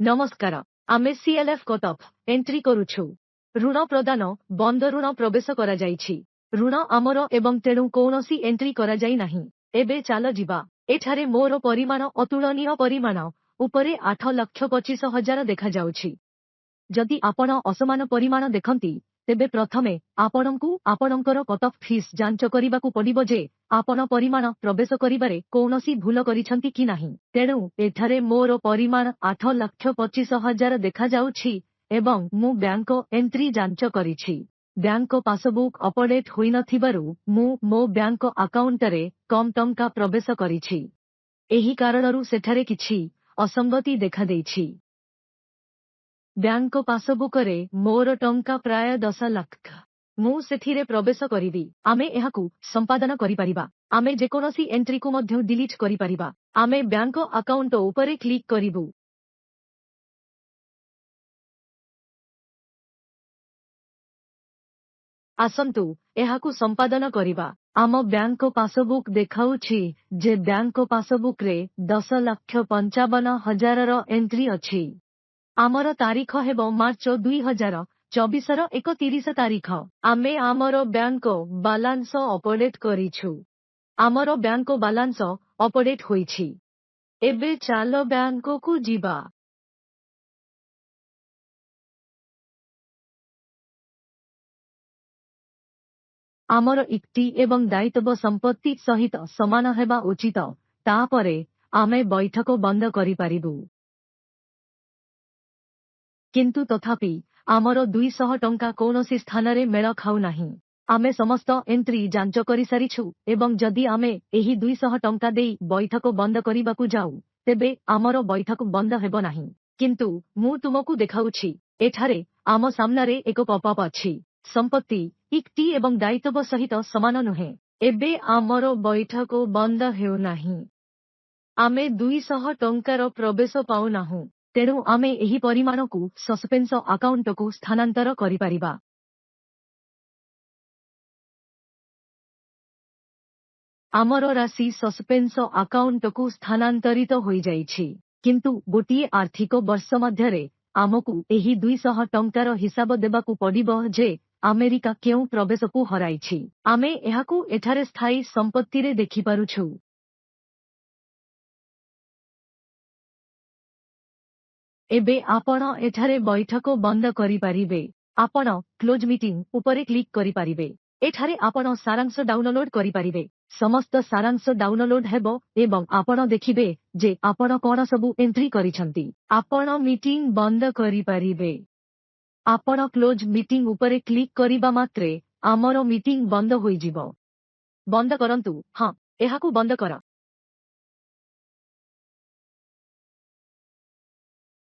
नमस्कार आमे CLF cutoff entry करूछु ऋण प्रदान बंद ऋण प्रवेश करा जाइछि ऋण आमर एवं तेणु कौनसी एंट्री करा जाई नाही एबे चाल जिबा एठारे मोर परिमाण अतुलनीय परिमाण उपरे 8,25,000 देखा जाउछि जदि आपण असमान परिमाण देखंती तेबे प्रथमे आपणंकु आपणंकर कटअफ फीस जांच करिबाकु पडिबो जे आपण परिमाण प्रवेश करिबारे कौनसी भूल करिसंती कि नाही तेणु एठारे मोर परिमाण 8,25,000 देखा जाउछि एवं मु बैंक एंट्री जांच करिछि बैंक पासबुक अपडेट होई नथिबारु मु मो बैंक अकाउंट रे कम टंका प्रवेश करिछि एही कारणरु सेठारे किछि असंगति देखा देइछि बैंक पासबुक रे मोर टंका प्राय 10 लाख मु सेठिरे प्रवेश करिबी आमे एहाकु संपादन करि परिबा आमे जेकोनोसी एंट्री को मध्य डिलीट करि परिबा आमे बैंक अकाउंट उपरे क्लिक करिबु आसंतु एहाकु संपादन करिबा आम बैंक पासबुक देखाउछि जे बैंक पासबुक रे 10,55,000 रो एंट्री अछि आमर तारीख हेबो मार्च 2024 रो 31 तारीख आमे आमर बैंक बालांस अपडेट करिछु आमर बैंक बालांस अपडेट होइछि एबे चालो बैंक को जिबा आमर इक्विटी एवं दायित्व संपत्ति सहित समान हेबा उचित तापरे आमे बैठक बंद करि पारिबु किंतु तथापि आमर 200 टंका कौनसी स्थान रे मेल खाउ नाही आमे समस्त एंट्री जांच करि सारिछु एवं जदि आमे एही 200 टंका देई बैठक बंद करिबाकु जाऊ तेबे आमर बैठक बंद हेबो नाही किंतु मु तुमकु देखाउछि एठारे आम सामना रे एक पॉपअप अछि संपत्ति इक्विटी एवं दायित्व सहित समान नुहे एबे आमर बैठक बंद हेउ नाही आमे 200 टंकार प्रवेश पाउ नाहु तेणु आमे एही परिमाण को सस्पेंस अकाउंट को स्थानांतर करि परिबा आमर राशि सस्पेंस अकाउंट को स्थानांतरित होई जाइछि किंतु गोटिए आर्थिक वर्ष मध्यरे आमकु एही 200 टंकार हिसाब देबाकु पडिबो जे अमेरिका केउ प्रवेश को हराइछि आमे एहाकु एठारे स्थायी संपत्ति रे देखि पारुछु एबे आपण एठारे बैठक बंद करि पारिबे आपण क्लोज मीटिंग उपरे क्लिक करि पारिबे एठारे आपण सारांश डाउनलोड करि पारिबे समस्त सारांश डाउनलोड हेबो एवं आपण देखिबे जे आपण कोन सबु एंट्री करिसंती आपण मीटिंग बंद करि पारिबे आपण क्लोज मीटिंग उपरे क्लिक करिबा मात्रे आमर मीटिंग बंद होई जिवो बंद करंतु हां एहाकु बंद कर